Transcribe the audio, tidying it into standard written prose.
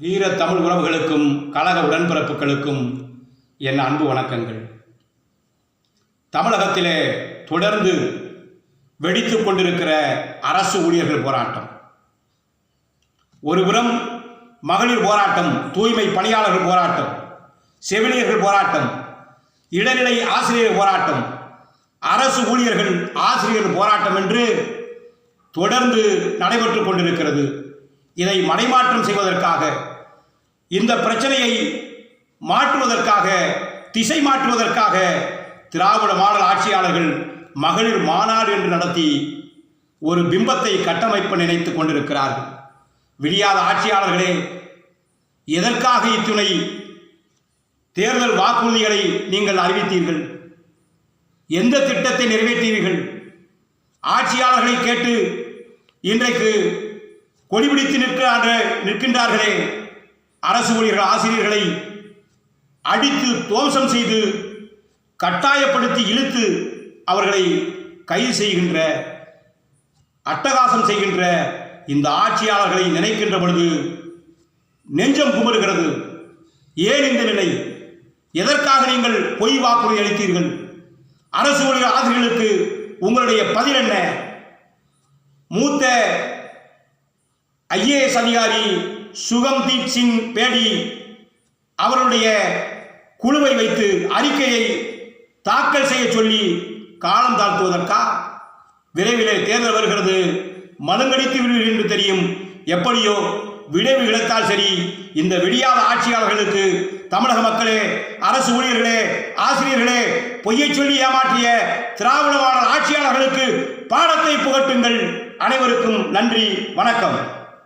வீர தமிழ் உறவுகளுக்கும் கழக உடன்பிறப்புகளுக்கும் என் அன்பு வணக்கங்கள். தமிழகத்திலே தொடர்ந்து வெடித்துக் கொண்டிருக்கிற அரசு ஊழியர்கள் போராட்டம், ஒருபுறம் மகளிர் போராட்டம், தூய்மை பணியாளர்கள் போராட்டம், செவிலியர்கள் போராட்டம், இடைநிலை ஆசிரியர் போராட்டம், அரசு ஊழியர்கள் ஆசிரியர்கள் போராட்டம் என்று தொடர்ந்து நடைபெற்றுக் கொண்டிருக்கிறது. இதை மடைமாற்றம் செய்வதற்காக, இந்த பிரச்சனையை மாற்றுவதற்காக, திசை மாற்றுவதற்காக திராவிட மாடல் ஆட்சியாளர்கள் மகளிர் மாநாடு என்று நடத்தி ஒரு பிம்பத்தை கட்டமைப்ப நினைத்துக் கொண்டிருக்கிறார்கள். விடியாத ஆட்சியாளர்களே, எதற்காக இத்துணை தேர்தல் வாக்குறுதிகளை நீங்கள் அறிவித்தீர்கள்? எந்த திட்டத்தை நிறைவேற்றீர்கள்? ஆட்சியாளர்களை கேட்டு இன்றைக்கு கொடிபிடித்து நிற்கின்றார்களே, அரசு ஊழியர்கள் ஆசிரியர்களை அடித்து துவம்சம் செய்து கட்டாயப்படுத்தி இழுத்து அவர்களை கைது செய்கின்ற, அட்டகாசம் செய்கின்ற இந்த ஆட்சியாளர்களை நினைக்கின்ற பொழுது நெஞ்சம் குமுறுகிறது. ஏன் இந்த நிலை? எதற்காக நீங்கள் பொய் வாக்குறுதி அளித்தீர்கள்? அரசு ஊழியர் ஆசிரியர்களுக்கு உங்களுடைய பதில் என்ன? மூத்த IAS அதிகாரி சுகம்தீப் சிங் பேடி அவருடைய குழுவை வைத்து அறிக்கையை தாக்கல் செய்ய சொல்லி காலம் தாழ்த்துவதற்கா? விரைவிலே தேர்தல் வருகிறது, மழுங்கடித்து விடுவீர்கள் என்று தெரியும். எப்படியோ விளைவு இழத்தால் சரி, இந்த விடியாத ஆட்சியாளர்களுக்கு தமிழக மக்களே, அரசு ஊழியர்களே, ஆசிரியர்களே, பொய்யை சொல்லி ஏமாற்றிய திராவிட மாடல் ஆட்சியாளர்களுக்கு பாடத்தை புகட்டுங்கள். அனைவருக்கும் நன்றி, வணக்கம்.